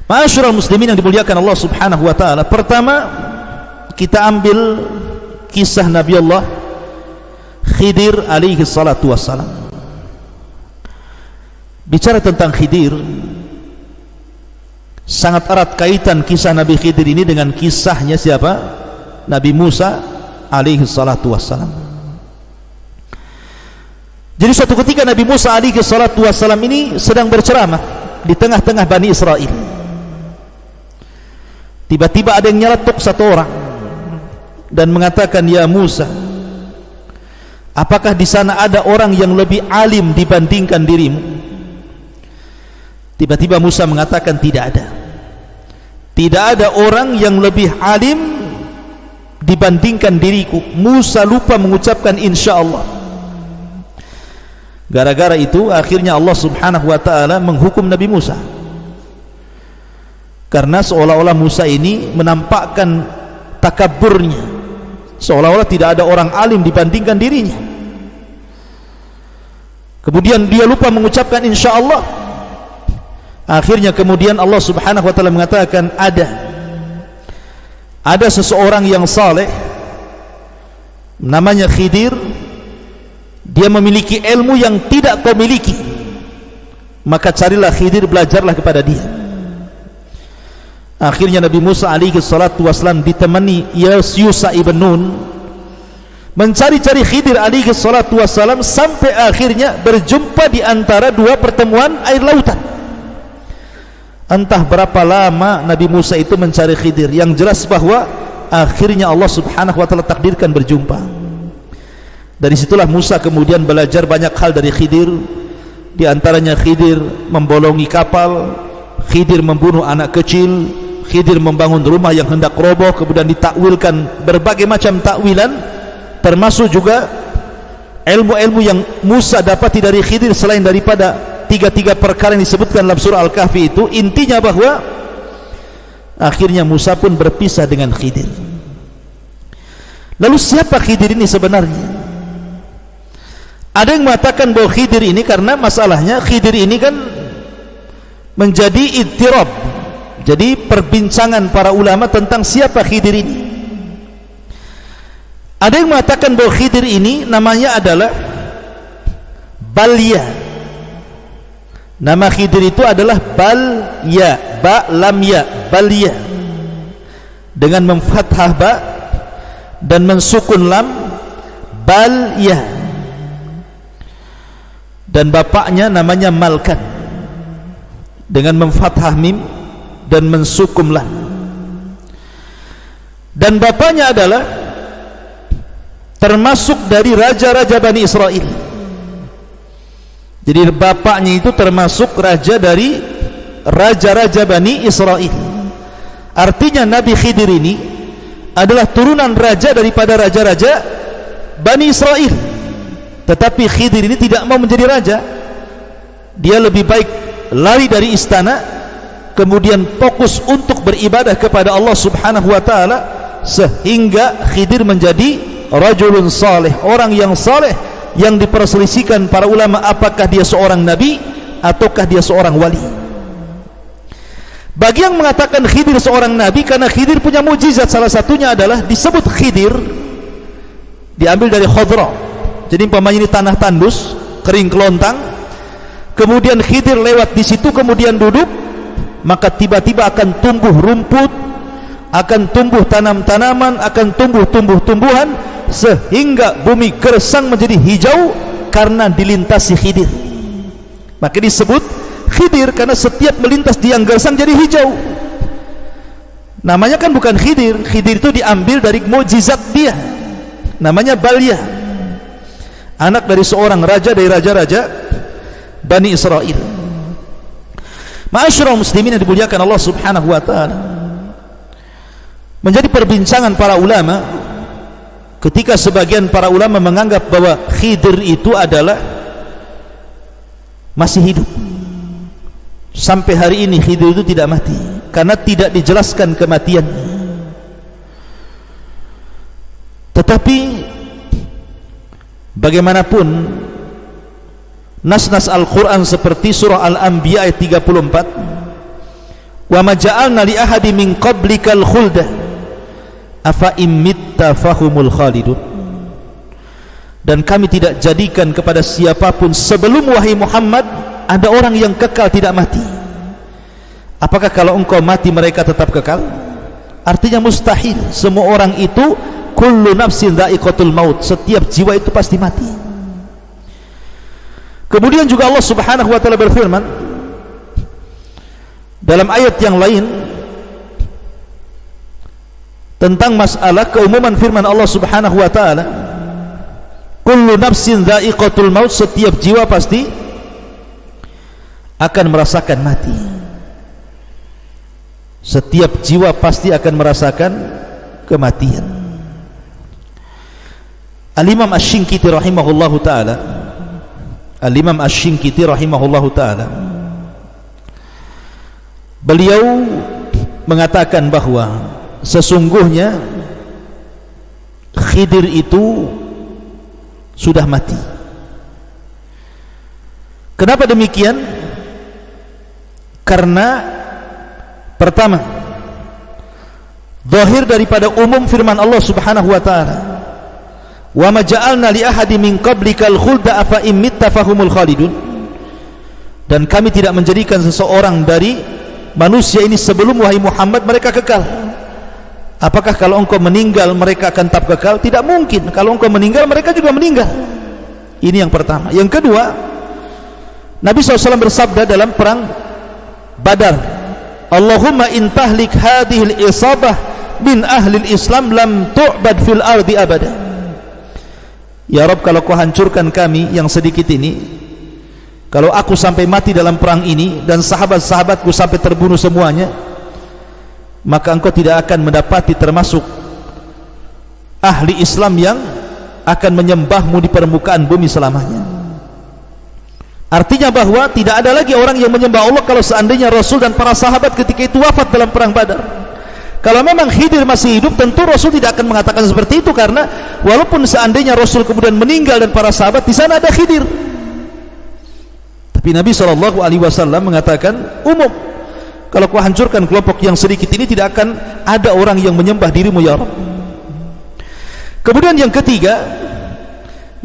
Ma'asyiral muslimin yang dimuliakan Allah Subhanahu wa taala, pertama kita ambil kisah Nabi Allah Khidir alaihi salatu wassalam. Bicara tentang Khidir, sangat erat kaitan kisah Nabi Khidir ini dengan kisahnya siapa? Nabi Musa alaihi salatu wassalam. Jadi suatu ketika Nabi Musa alaihi salatu wassalam ini sedang berceramah di tengah-tengah Bani Israel. Tiba-tiba ada yang nyeletuk satu orang dan mengatakan, "Ya Musa, apakah di sana ada orang yang lebih alim dibandingkan dirimu?" Tiba-tiba Musa mengatakan, "Tidak ada. Tidak ada orang yang lebih alim dibandingkan diriku." Musa lupa mengucapkan insyaallah. Gara-gara itu akhirnya Allah Subhanahu wa taala menghukum Nabi Musa, karena seolah-olah Musa ini menampakkan takaburnya, seolah-olah tidak ada orang alim dibandingkan dirinya. Kemudian dia lupa mengucapkan insyaallah. Akhirnya kemudian Allah Subhanahu wa taala mengatakan, ada seseorang yang saleh namanya Khidir, dia memiliki ilmu yang tidak kau miliki, maka carilah Khidir, belajarlah kepada dia. Akhirnya Nabi Musa alaihi salatu wassalam ditemani Yusha ibn Nun mencari-cari Khidir alaihi salatu wassalam, sampai akhirnya berjumpa di antara dua pertemuan air lautan. Entah berapa lama Nabi Musa itu mencari Khidir, yang jelas bahwa akhirnya Allah Subhanahu wa taala takdirkan berjumpa. Dari situlah Musa kemudian belajar banyak hal dari Khidir, di antaranya Khidir membolongi kapal, Khidir membunuh anak kecil, Khidir membangun rumah yang hendak roboh, kemudian ditakwilkan berbagai macam takwilan, termasuk juga ilmu-ilmu yang Musa dapati dari Khidir selain daripada tiga-tiga perkara yang disebutkan dalam surah Al-Kahfi itu. Intinya bahwa akhirnya Musa pun berpisah dengan Khidir. Lalu siapa Khidir ini sebenarnya? Ada yang mengatakan bahwa Khidir ini, karena masalahnya Khidir ini kan menjadi ittirab, jadi perbincangan para ulama tentang siapa Khidir ini. Ada yang mengatakan bahwa Khidir ini namanya adalah Balya. Nama Khidir itu adalah Balya, ba lam ya, Balya, dengan memfathah ba dan mensukun lam, Balya. Dan bapaknya namanya Malkan, dengan memfathah mim dan mensukum lam. Dan bapaknya adalah termasuk dari raja-raja Bani Israel. Jadi bapaknya itu termasuk raja dari raja-raja Bani Israel. Artinya Nabi Khidir ini adalah turunan raja daripada raja-raja Bani Israel. Tetapi Khidir ini tidak mau menjadi raja. Dia lebih baik lari dari istana, kemudian fokus untuk beribadah kepada Allah Subhanahu wa taala, sehingga Khidir menjadi rajulun saleh, orang yang saleh, yang diperselisihkan para ulama apakah dia seorang nabi ataukah dia seorang wali. Bagi yang mengatakan Khidir seorang nabi, karena Khidir punya mukjizat, salah satunya adalah disebut Khidir diambil dari khadra. Jadi umpamanya ini tanah tandus, kering kelontang, kemudian Khidir lewat di situ, kemudian duduk, maka tiba-tiba akan tumbuh rumput, akan tumbuh tanam-tanaman, akan tumbuh tumbuh-tumbuhan, sehingga bumi gersang menjadi hijau karena dilintasi Khidir. Maka disebut Khidir karena setiap melintas di yang gersang jadi hijau. Namanya kan bukan Khidir. Khidir itu diambil dari mukjizat dia, namanya Balya, anak dari seorang raja dari raja-raja Bani Israel. Ma'asyiral muslimin yang dimuliakan Allah Subhanahu wa taala, menjadi perbincangan para ulama ketika sebagian para ulama menganggap bahwa Khidir itu adalah masih hidup. Sampai hari ini Khidir itu tidak mati, karena tidak dijelaskan kematiannya. Tetapi bagaimanapun, nas-nas Al-Quran seperti surah Al-Anbiya ayat 34, wa ma ja'alna li ahadi min qablikal khulda afa imitta fahumul khalidun. Dan kami tidak jadikan kepada siapapun sebelum wahai Muhammad ada orang yang kekal tidak mati. Apakah kalau engkau mati mereka tetap kekal? Artinya mustahil. Semua orang itu kullu nafsin dha'iqatul maut, setiap jiwa itu pasti mati. Kemudian juga Allah Subhanahu wa taala berfirman dalam ayat yang lain tentang masalah keumuman firman Allah Subhanahu wa taala, kullu nafsin dha'iqatul maut, setiap jiwa pasti akan merasakan mati. Setiap jiwa pasti akan merasakan kematian. Al-Imam Asy-Syinkiti rahimahullahu taala, Al-Imam Asy-Syinkiti rahimahullahu taala, beliau mengatakan bahwa sesungguhnya Khidir itu sudah mati. Kenapa demikian? Karena pertama, zahir daripada umum firman Allah Subhanahu wa taala, wa ma ja'alna li ahadi min qablikal khulda afa imitta fahumul khalidun, dan kami tidak menjadikan seseorang dari manusia ini sebelum wahai Muhammad mereka kekal. Apakah kalau engkau meninggal mereka akan tetap kekal? Tidak mungkin. Kalau engkau meninggal mereka juga meninggal. Ini yang pertama. Yang kedua, Nabi SAW bersabda dalam perang Badar, Allahumma in tahlik hadhil isabah min ahlil Islam lam tu'bad fil ardi abada. Ya Rabb, kalau kau hancurkan kami yang sedikit ini, kalau aku sampai mati dalam perang ini dan sahabat-sahabatku sampai terbunuh semuanya, maka engkau tidak akan mendapati termasuk ahli Islam yang akan menyembahmu di permukaan bumi selamanya. Artinya bahwa tidak ada lagi orang yang menyembah Allah kalau seandainya Rasul dan para sahabat ketika itu wafat dalam perang Badar. Kalau memang Khidir masih hidup, tentu Rasul tidak akan mengatakan seperti itu, karena walaupun seandainya Rasul kemudian meninggal dan para sahabat, di sana ada Khidir. Tapi Nabi SAW mengatakan umum, kalau kau hancurkan kelompok yang sedikit ini, tidak akan ada orang yang menyembah dirimu ya Rabb. Kemudian yang ketiga,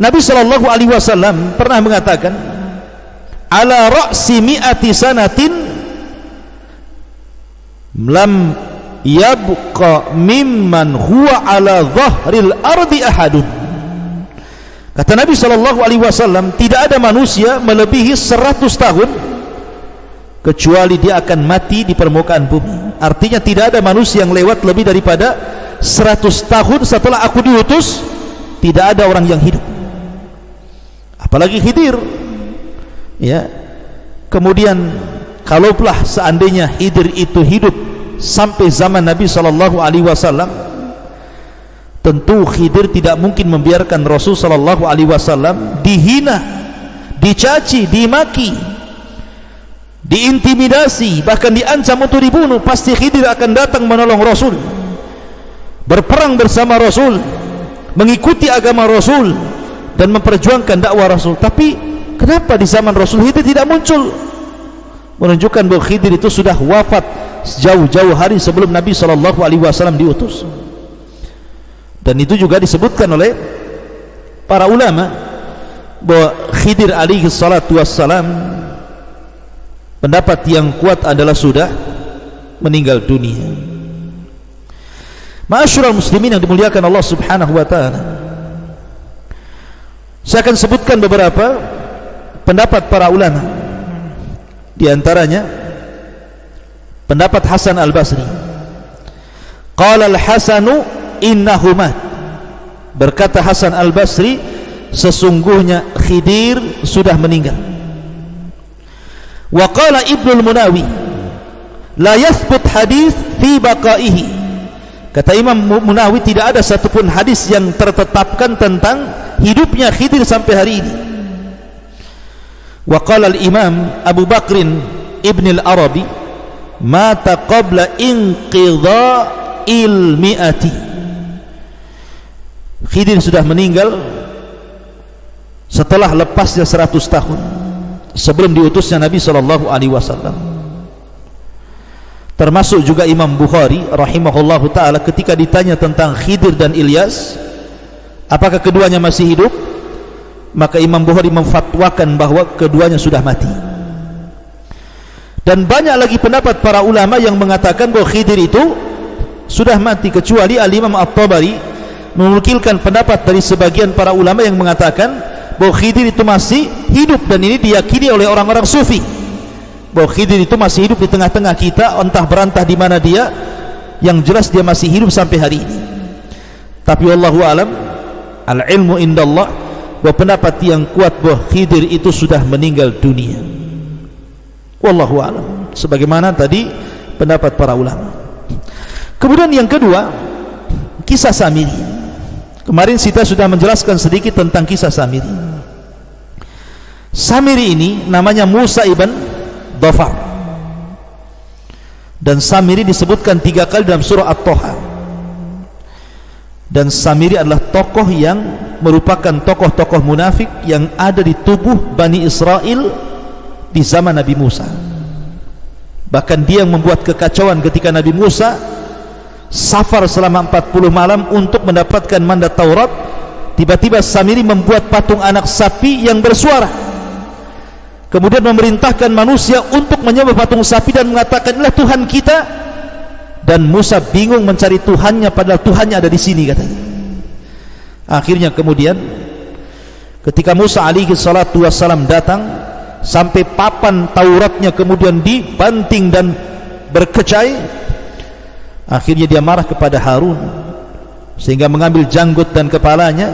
Nabi SAW pernah mengatakan, ala ra'si mi'ati sanatin lam yabqa mimman huwa ala dhahril ardi ahadun. Kata Nabi SAW, tidak ada manusia melebihi 100 tahun kecuali dia akan mati di permukaan bumi. Artinya tidak ada manusia yang lewat lebih daripada 100 tahun setelah aku diutus, tidak ada orang yang hidup, apalagi Khidir. Ya, kemudian kalaulah seandainya Khidir itu hidup sampai zaman Nabi SAW, tentu Khidir tidak mungkin membiarkan Rasul SAW dihina, dicaci, dimaki, diintimidasi, bahkan diancam untuk dibunuh. Pasti Khidir akan datang menolong Rasul, berperang bersama Rasul, mengikuti agama Rasul dan memperjuangkan dakwah Rasul. Tapi kenapa di zaman Rasul Khidir tidak muncul? Menunjukkan bahwa Khidir itu sudah wafat jauh-jauh hari sebelum Nabi SAW diutus. Dan itu juga disebutkan oleh para ulama bahwa Khidir alaihi salatu wassalam, pendapat yang kuat adalah sudah meninggal dunia. Ma'asyiral muslimin yang dimuliakan Allah Subhanahu wa taala, saya akan sebutkan beberapa pendapat para ulama. Di antaranya pendapat Hasan Al-Basri. Qala Al-Hasanu innahuma, berkata Hasan Al-Basri, sesungguhnya Khidir sudah meninggal. Wa qala Ibnul Munawi la yathbut hadis fi baqaihi, kata Imam Munawi tidak ada satupun hadis yang tertetapkan tentang hidupnya Khidir sampai hari ini. Wa qala al-Imam Abu Bakrin Ibn al-Arabi mata qabla inqidha'il mi'ati, Khidir sudah meninggal setelah lepasnya 100 tahun sebelum diutusnya Nabi SAW. Termasuk juga Imam Bukhari rahimahullahu ta'ala ketika ditanya tentang Khidir dan Ilyas, apakah keduanya masih hidup, maka Imam Bukhari memfatwakan bahwa keduanya sudah mati. Dan banyak lagi pendapat para ulama yang mengatakan bahwa Khidir itu sudah mati, kecuali Al-Imam At-Tabari menukilkan pendapat dari sebagian para ulama yang mengatakan bahwa Khidir itu masih hidup, dan ini diyakini oleh orang-orang sufi bahwa Khidir itu masih hidup di tengah-tengah kita, entah berantah di mana dia, yang jelas dia masih hidup sampai hari ini. Tapi wallahu alam, al-ilmu indallah, bahwa pendapat yang kuat bahwa Khidir itu sudah meninggal dunia. Wallahu alam, sebagaimana tadi pendapat para ulama. Kemudian yang kedua, kisah Samiri. Kemarin kita sudah menjelaskan sedikit tentang kisah Samiri. Samiri ini namanya Musa ibn Dhafar, dan Samiri disebutkan 3 kali dalam surah At-Taha. Dan Samiri adalah tokoh yang merupakan tokoh-tokoh munafik yang ada di tubuh Bani Israel di zaman Nabi Musa. Bahkan dia yang membuat kekacauan ketika Nabi Musa safar selama 40 malam untuk mendapatkan mandat Taurat. Tiba-tiba Samiri membuat patung anak sapi yang bersuara, kemudian memerintahkan manusia untuk menyembah patung sapi dan mengatakan, inilah Tuhan kita. Dan Musa bingung mencari Tuhannya, padahal Tuhannya ada di sini, katanya. Akhirnya kemudian ketika Musa alaihi salatu wassalam datang, sampai papan Tauratnya kemudian dibanting dan berkecai, akhirnya dia marah kepada Harun sehingga mengambil janggut dan kepalanya,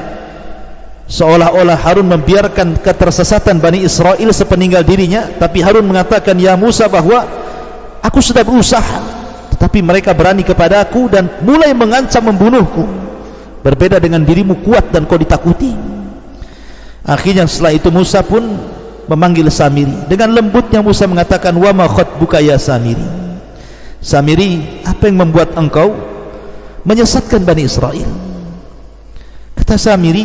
seolah-olah Harun membiarkan ketersesatan Bani Israel sepeninggal dirinya. Tapi Harun mengatakan, ya Musa, bahwa aku sudah berusaha, tetapi mereka berani kepada aku dan mulai mengancam membunuhku. Berbeda dengan dirimu, kuat dan kau ditakuti. Akhirnya setelah itu Musa pun memanggil Samiri. Dengan lembutnya Musa mengatakan, wa ma khatbuka ya Samiri. Samiri, apa yang membuat engkau menyesatkan Bani Israel? Kata Samiri,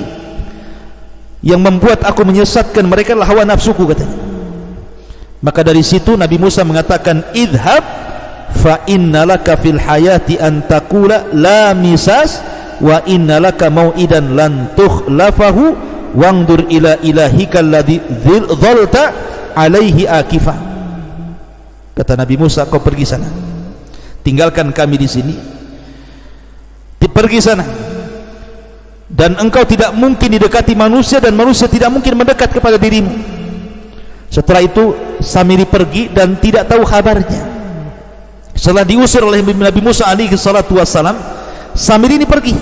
yang membuat aku menyesatkan mereka adalah hawa nafsuku, katanya. Maka dari situ Nabi Musa mengatakan, idhab fa innalaka fil hayati an taqula la misas wa innalaka mau'idan lan tukhlafahu wangdur ila ilahika alladhi dhalta alaihi akifa. Kata Nabi Musa, kau pergi sana, tinggalkan kami di sini, pergi sana, dan engkau tidak mungkin didekati manusia dan manusia tidak mungkin mendekat kepada dirimu. Setelah itu Samiri pergi dan tidak tahu kabarnya. Setelah diusir oleh Nabi Musa alaihi salatu wassalam, Samiri ini pergi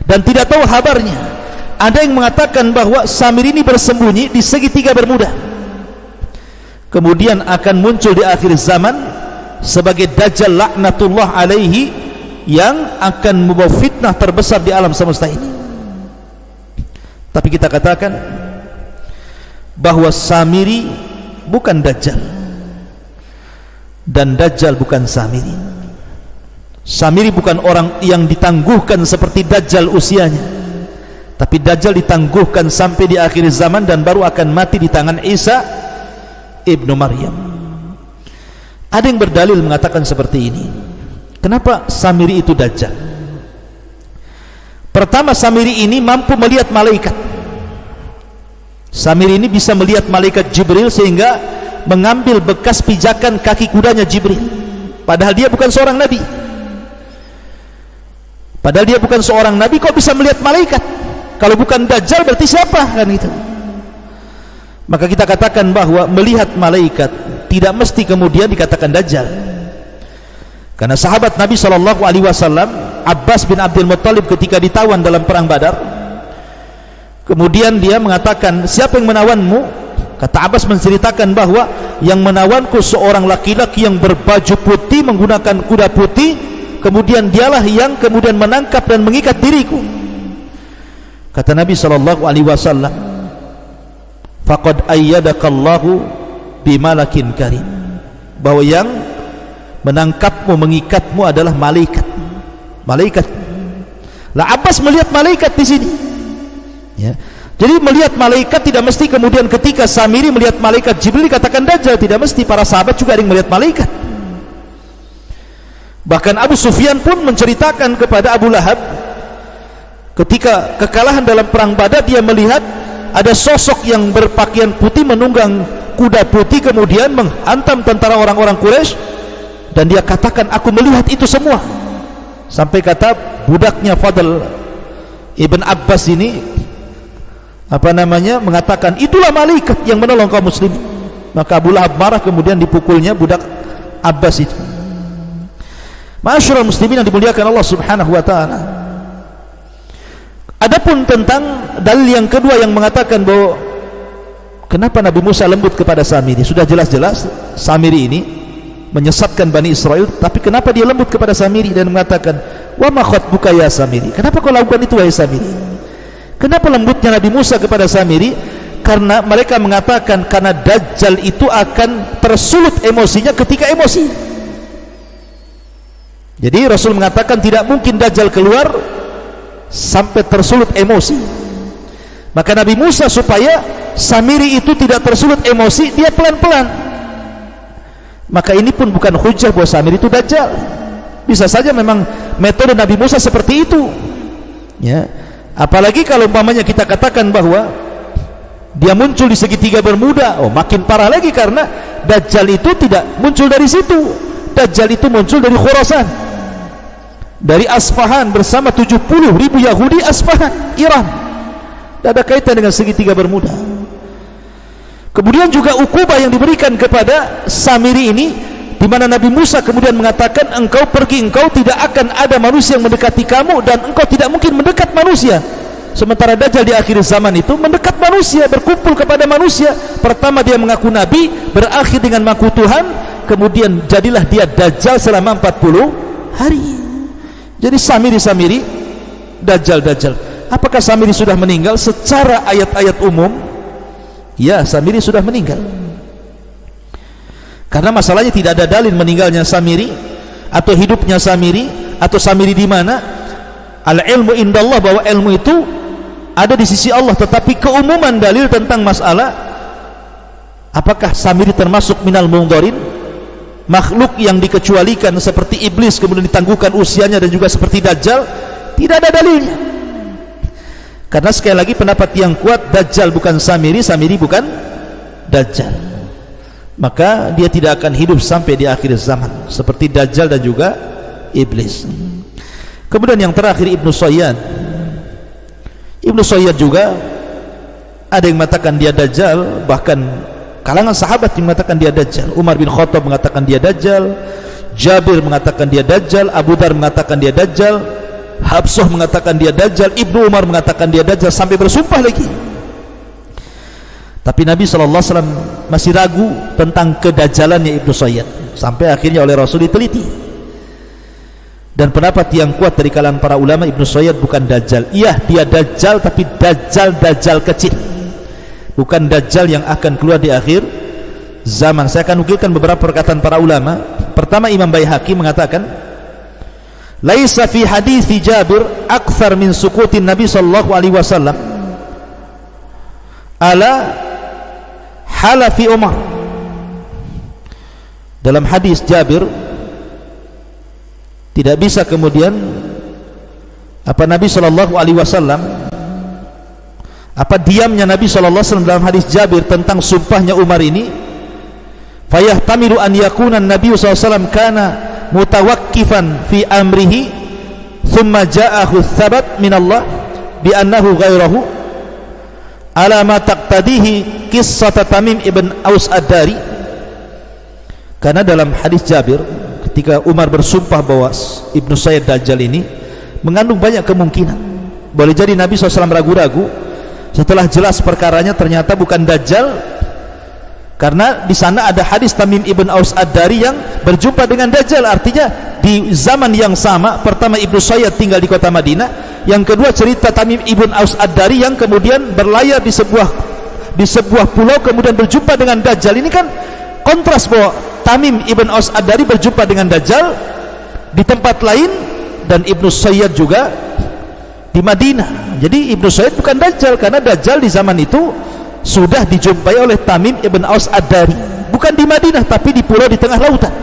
dan tidak tahu kabarnya. Ada yang mengatakan bahwa Samiri ini bersembunyi di segitiga Bermuda, kemudian akan muncul di akhir zaman sebagai Dajjal laknatullah alaihi, yang akan membawa fitnah terbesar di alam semesta ini. Tapi kita katakan bahwa Samiri bukan Dajjal, dan Dajjal bukan Samiri. Samiri bukan orang yang ditangguhkan seperti Dajjal usianya, tapi Dajjal ditangguhkan sampai di akhir zaman dan baru akan mati di tangan Isa ibnu Maryam. Ada yang berdalil mengatakan seperti ini. Kenapa Samiri itu Dajjal? Pertama, Samiri ini mampu melihat malaikat. Samiri ini bisa melihat malaikat Jibril sehingga mengambil bekas pijakan kaki kudanya Jibril, padahal dia bukan seorang nabi. Padahal dia bukan seorang nabi, kok bisa melihat malaikat? Kalau bukan Dajjal berarti siapa, kan gitu. Maka kita katakan bahwa melihat malaikat tidak mesti kemudian dikatakan Dajjal. Karena sahabat Nabi SAW, Abbas bin Abdul Muttalib, ketika ditawan dalam perang Badar, kemudian dia mengatakan, siapa yang menawanmu? Kata Abbas menceritakan bahwa yang menawanku seorang laki-laki yang berbaju putih, menggunakan kuda putih, kemudian dialah yang kemudian menangkap dan mengikat diriku. Kata Nabi SAW, faqad ayyadakallahu bimalakin karim, bahwa yang menangkapmu, mengikatmu adalah malaikat. Malaikat. Lah Abbas melihat malaikat di sini. Ya. Jadi melihat malaikat tidak mesti kemudian ketika Samiri melihat malaikat Jibril dikatakan Dajjal, tidak mesti. Para sahabat juga ada yang melihat malaikat. Bahkan Abu Sufyan pun menceritakan kepada Abu Lahab ketika kekalahan dalam perang Badar, dia melihat ada sosok yang berpakaian putih menunggang kuda putih kemudian menghantam tentara orang-orang Quraisy, dan dia katakan, aku melihat itu semua. Sampai kata budaknya Fadl Ibn Abbas ini mengatakan, itulah malaikat yang menolong kaum muslimin. Maka Abu Lahab marah, kemudian dipukulnya budak Abbas itu. Ma'asyiral muslimin yang dimuliakan Allah Subhanahu wa taala. Adapun tentang dalil yang kedua yang mengatakan bahwa kenapa Nabi Musa lembut kepada Samiri, sudah jelas-jelas Samiri ini menyesatkan Bani Israel, tapi kenapa dia lembut kepada Samiri dan mengatakan, wa ma khatbuka ya Samiri, kenapa kau lakukan itu wahai Samiri? Kenapa lembutnya Nabi Musa kepada Samiri? Karena mereka mengatakan karena Dajjal itu akan tersulut emosinya ketika emosi. Jadi Rasul mengatakan tidak mungkin Dajjal keluar sampai tersulut emosi. Maka Nabi Musa supaya Samiri itu tidak tersulut emosi, dia pelan-pelan. Maka ini pun bukan hujah bahwa Samiri itu Dajjal. Bisa saja memang metode Nabi Musa seperti itu, ya. Apalagi kalau umpamanya kita katakan bahwa dia muncul di segitiga Bermuda, oh makin parah lagi, karena Dajjal itu tidak muncul dari situ. Dajjal itu muncul dari Khurasan, dari Asfahan bersama 70.000 Yahudi Asfahan, Iran. Tidak ada kaitan dengan segitiga Bermuda. Kemudian juga ukubah yang diberikan kepada Samiri ini, di mana Nabi Musa kemudian mengatakan, engkau pergi, engkau tidak akan ada manusia yang mendekati kamu, dan engkau tidak mungkin mendekat manusia. Sementara Dajjal di akhir zaman itu mendekat manusia, berkumpul kepada manusia. Pertama dia mengaku Nabi, berakhir dengan mengaku Tuhan, kemudian jadilah dia Dajjal selama 40 hari. Jadi Samiri, Dajjal. Apakah Samiri sudah meninggal? Secara ayat-ayat umum, ya, Samiri sudah meninggal. Karena masalahnya tidak ada dalil meninggalnya Samiri atau hidupnya Samiri atau Samiri di mana. Al-ilmu indallah, bahwa ilmu itu ada di sisi Allah, tetapi keumuman dalil tentang masalah apakah Samiri termasuk minal mungdarin, makhluk yang dikecualikan seperti iblis kemudian ditangguhkan usianya, dan juga seperti Dajjal, tidak ada dalilnya. Karena sekali lagi pendapat yang kuat, Dajjal bukan Samiri, Samiri bukan Dajjal. Maka dia tidak akan hidup sampai di akhir zaman seperti Dajjal dan juga iblis. Kemudian yang terakhir Ibnu Sayyad. Ibnu Sayyad juga ada yang mengatakan dia Dajjal, bahkan kalangan sahabat yang mengatakan dia Dajjal. Umar bin Khattab mengatakan dia Dajjal, Jabir mengatakan dia Dajjal, Abu Dar mengatakan dia Dajjal, Habsah mengatakan dia Dajjal, Ibnu Umar mengatakan dia Dajjal, sampai bersumpah lagi. Tapi Nabi SAW masih ragu tentang kedajjalannya Ibnu Sayyad, sampai akhirnya oleh Rasul diteliti. Dan pendapat yang kuat dari kalangan para ulama, Ibnu Sayyad bukan Dajjal. Iya, dia Dajjal, tapi Dajjal kecil, bukan Dajjal yang akan keluar di akhir zaman. Saya akan nukilkan beberapa perkataan para ulama. Pertama, Imam Baihaqi mengatakan, laisa fi hadithi Jabir akthar min sukutin Nabi sallallahu alaihi wasallam ala halafi Umar. Dalam hadis Jabir tidak bisa kemudian Nabi sallallahu alaihi wasallam, diamnya Nabi sallallahu alaihi wasallam dalam hadis Jabir tentang sumpahnya Umar ini, fayahtamilu an yakuna Nabi sallallahu alaihi wasallam kana mutawakkifan fi amrihi thumma ja'ahu thabat min Allah bi annahu ghairahu ala ma taqtadihi qissat Tamim ibn Aus Ad-Dari. Karena dalam hadis Jabir ketika Umar bersumpah bahwa Ibnu Sayyad Dajjal ini mengandung banyak kemungkinan. Boleh jadi Nabi SAW ragu-ragu, setelah jelas perkaranya ternyata bukan Dajjal, karena di sana ada hadis Tamim ibn Aus Ad-Dari yang berjumpa dengan Dajjal. Artinya di zaman yang sama, pertama Ibnu Sayyad tinggal di kota Madinah, yang kedua cerita Tamim ibn Aus Ad-Dari yang kemudian berlayar di sebuah pulau kemudian berjumpa dengan Dajjal. Ini kan kontras bahwa Tamim ibn Aus Ad-Dari berjumpa dengan Dajjal di tempat lain, dan Ibnu Sayyad juga di Madinah. Jadi Ibnu Sayyad bukan Dajjal, karena Dajjal di zaman itu sudah dijumpai oleh Tamim ibn Aus Ad-Dari, bukan di Madinah tapi di pulau di tengah lautan.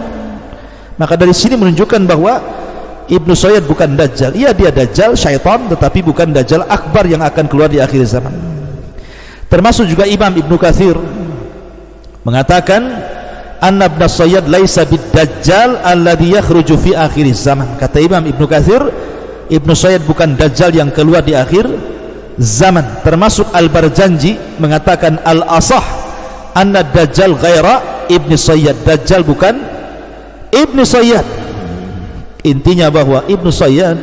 Maka dari sini menunjukkan bahwa Ibnu Sayyad bukan Dajjal. Iya, dia Dajjal, syaitan, tetapi bukan Dajjal akbar yang akan keluar di akhir zaman. Termasuk juga Imam Ibnu Katsir mengatakan anna Ibnu Sayyad laisa bid-Dajjal alladhi yakhruju fi akhir zaman. Kata Imam Ibnu Katsir, Ibnu Sayyad bukan Dajjal yang keluar di akhir zaman. Termasuk Al-Barjanji mengatakan al-asah anna Dajjal ghaira Ibnu Sayyad. Dajjal bukan Ibnu Sayyad. Intinya bahwa Ibnu Sayyad,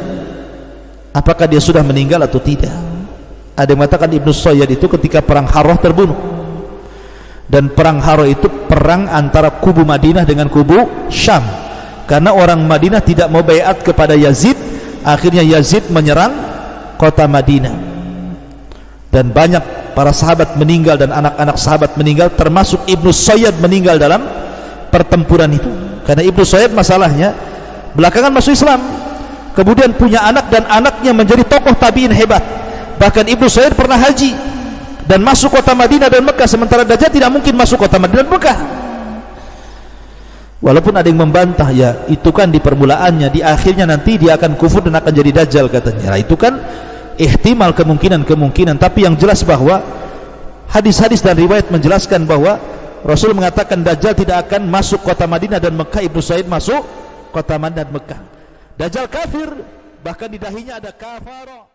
apakah dia sudah meninggal atau tidak? Ada yang mengatakan Ibnu Sayyad itu ketika perang Harrah terbunuh, dan perang Harrah itu perang antara kubu Madinah dengan kubu Syam, karena orang Madinah tidak mau baiat kepada Yazid. Akhirnya Yazid menyerang kota Madinah, dan banyak para sahabat meninggal dan anak-anak sahabat meninggal, termasuk Ibnu Sayyad meninggal dalam pertempuran itu. Karena Ibnu Sayyad masalahnya belakangan masuk Islam, kemudian punya anak, dan anaknya menjadi tokoh tabi'in hebat. Bahkan Ibnu Sayyad pernah haji dan masuk kota Madinah dan Mekah, sementara Dajjal tidak mungkin masuk kota Madinah dan Mekah. Walaupun ada yang membantah, ya itu kan di permulaannya, di akhirnya nanti dia akan kufur dan akan jadi Dajjal katanya. Nah, itu kan ihtimal, kemungkinan. Tapi yang jelas bahwa hadis-hadis dan riwayat menjelaskan bahwa Rasul mengatakan Dajjal tidak akan masuk kota Madinah dan Mekah. Ibnu Sayyad masuk kota Madinah dan Mekah. Dajjal kafir, bahkan di dahinya ada kafara.